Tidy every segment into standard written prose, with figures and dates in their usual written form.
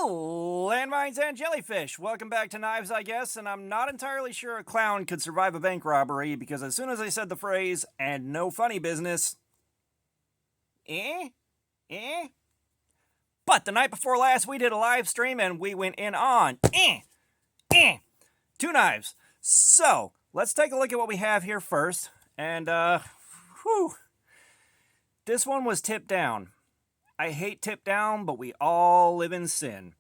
Landmines and jellyfish. Welcome back to Knives, I guess, and I'm not entirely sure a clown could survive a bank robbery because as soon as I said the phrase, and no funny business, eh? Eh? But the night before last, we did a live stream and we went in on, two knives. So, let's take a look at what we have here first. And, this one was tipped down. I hate tip down, but we all live in sin.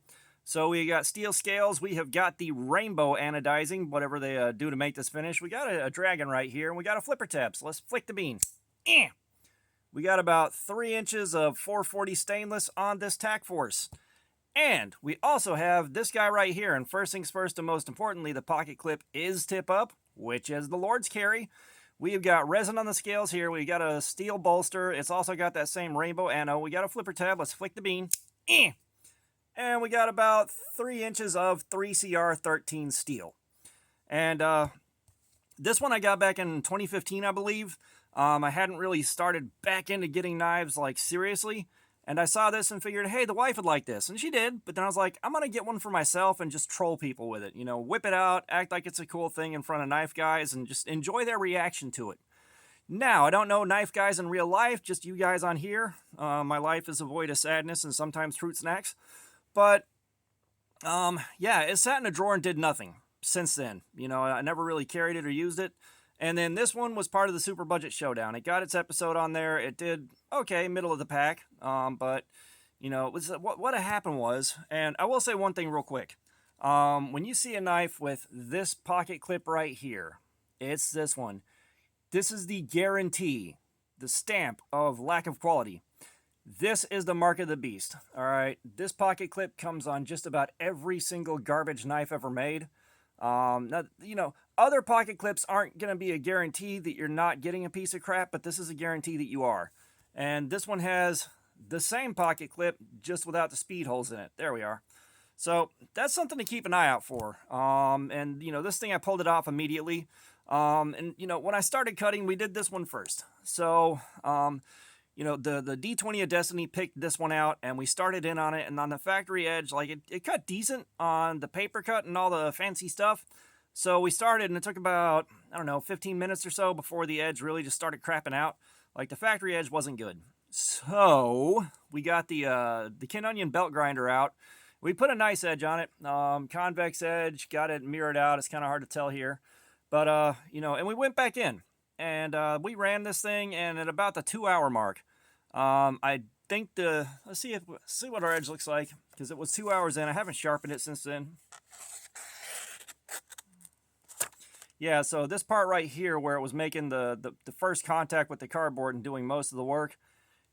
So we got steel scales. We have got the rainbow anodizing, whatever they do to make this finish. We got a dragon right here, and we got a flipper tab. So let's flick the bean. We got about 3 inches of 440 stainless on this tack force. And we also have this guy right here. And first things first, and most importantly, the pocket clip is tip up, which is the Lord's carry. We've got resin on the scales here. We got a steel bolster. It's also got that same rainbow ano. We got a flipper tab. Let's flick the bean. And we got about 3 inches of 3CR13 steel. And this one I got back in 2015, I believe. I hadn't really started back into getting knives, like, seriously. And I saw this and figured, hey, the wife would like this. And she did. But then I was like, I'm going to get one for myself and just troll people with it. You know, whip it out, act like it's a cool thing in front of knife guys, and just enjoy their reaction to it. Now, I don't know knife guys in real life, just you guys on here. My life is a void of sadness and sometimes fruit snacks. But, yeah, it sat in a drawer and did nothing since then. You know, I never really carried it or used it. And then this one was part of the Super Budget Showdown. It got its episode on there. It did okay, middle of the pack. But, you know, it was, what happened was, and I will say one thing real quick. When you see a knife with this pocket clip right here, it's this one. This is the guarantee, the stamp of lack of quality. This is the mark of the beast. All right, this pocket clip comes on just about every single garbage knife ever made. Now, you know, other pocket clips aren't going to be a guarantee that you're not getting a piece of crap, but this is a guarantee that you are. And this one has the same pocket clip, just without the speed holes in it. There we are. So that's something to keep an eye out for. And, you know, this thing, I pulled it off immediately. And, you know, when I started cutting, we did this one first. So, you know, the D20 of Destiny picked this one out, and we started in on it, and on the factory edge, like, it cut decent on the paper cut and all the fancy stuff. So we started, and it took about, I don't know, 15 minutes or so before the edge really just started crapping out. Like, the factory edge wasn't good. So we got the Kin Onion belt grinder out. We put a nice edge on it, convex edge, got it mirrored out. It's kind of hard to tell here. But, you know, and we went back in, and we ran this thing, and at about the 2-hour mark, I think let's see what our edge looks like, because it was 2 hours in. I haven't sharpened it since then. Yeah, so this part right here where it was making the first contact with the cardboard and doing most of the work,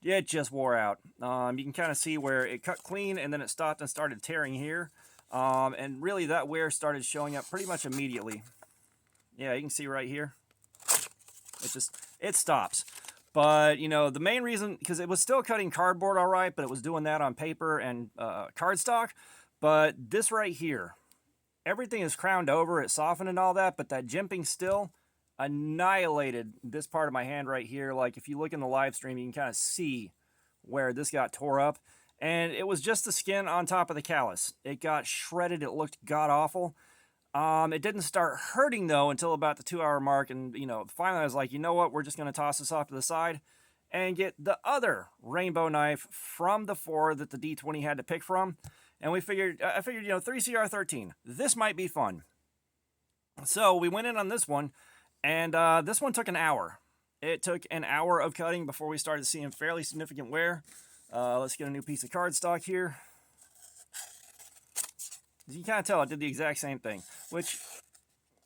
it just wore out. You can kind of see where it cut clean and then it stopped and started tearing here. And really that wear started showing up pretty much immediately. Yeah, you can see right here. It stops. But, you know, the main reason, because it was still cutting cardboard all right, but it was doing that on paper and cardstock. But this right here, everything is crowned over, it softened and all that, but that jimping still annihilated this part of my hand right here. Like, if you look in the live stream, you can kind of see where this got tore up. And it was just the skin on top of the callus. It got shredded. It looked god-awful. It didn't start hurting, though, until about the 2-hour mark. And, you know, finally I was like, you know what? We're just going to toss this off to the side and get the other rainbow knife from the 4 that the D20 had to pick from. And I figured, you know, 3CR13. This might be fun. So we went in on this one, and this one took an hour. It took an hour of cutting before we started seeing fairly significant wear. Let's get a new piece of cardstock here. You can kind of tell it did the exact same thing, which,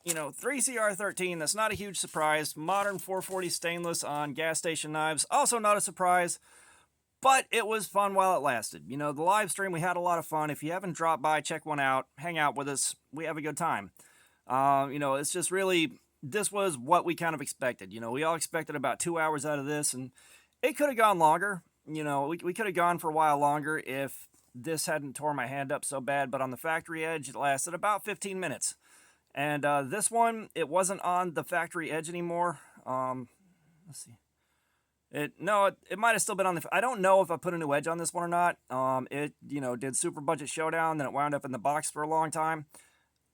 you know, 3CR13, that's not a huge surprise. Modern 440 stainless on gas station knives, also not a surprise, but it was fun while it lasted. You know, the live stream, we had a lot of fun. If you haven't dropped by, check one out, hang out with us. We have a good time. You know, it's just really, this was what we kind of expected. You know, we all expected about 2 hours out of this, and it could have gone longer. You know, we could have gone for a while longer if this hadn't tore my hand up so bad, but on the factory edge, it lasted about 15 minutes. And this one, it wasn't on the factory edge anymore. Let's see. It might have still been on the. I don't know if I put a new edge on this one or not. It did Super Budget Showdown, then it wound up in the box for a long time.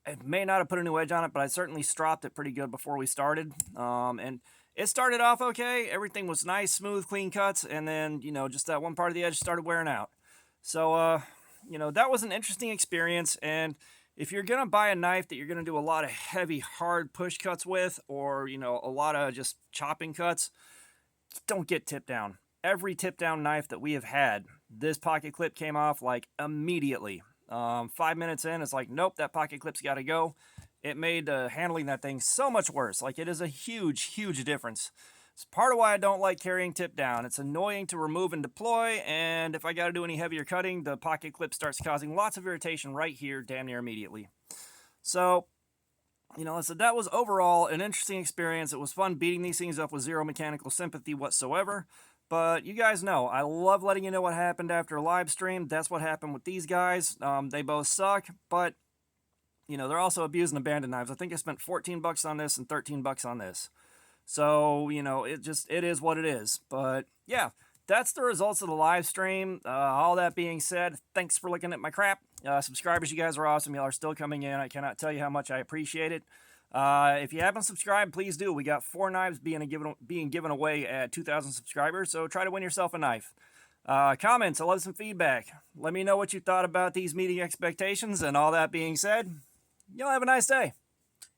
I may not have put a new edge on it, but I certainly stropped it pretty good before we started. And it started off okay. Everything was nice, smooth, clean cuts, and then just that one part of the edge started wearing out. So that was an interesting experience. And if you're gonna buy a knife that you're gonna do a lot of heavy, hard push cuts with, or a lot of just chopping cuts, don't get tip down. Every tip down knife that we have had, this pocket clip came off like immediately. 5 minutes in, it's like, nope, that pocket clip's got to go. It made handling that thing so much worse. Like, it is a huge, huge difference. It's part of why I don't like carrying tip down. It's annoying to remove and deploy, and if I got to do any heavier cutting, the pocket clip starts causing lots of irritation right here, damn near immediately. So, so that was overall an interesting experience. It was fun beating these things up with zero mechanical sympathy whatsoever. But you guys know, I love letting you know what happened after a live stream. That's what happened with these guys. They both suck, but, they're also abused and abandoned knives. I think I spent 14 bucks on this and 13 bucks on this. So, it is what it is. But, yeah, that's the results of the live stream. All that being said, thanks for looking at my crap. Subscribers, you guys are awesome. Y'all are still coming in. I cannot tell you how much I appreciate it. If you haven't subscribed, please do. We got 4 knives being given away at 2,000 subscribers, so try to win yourself a knife. Comments, I love some feedback. Let me know what you thought about these meeting expectations, and all that being said, y'all have a nice day.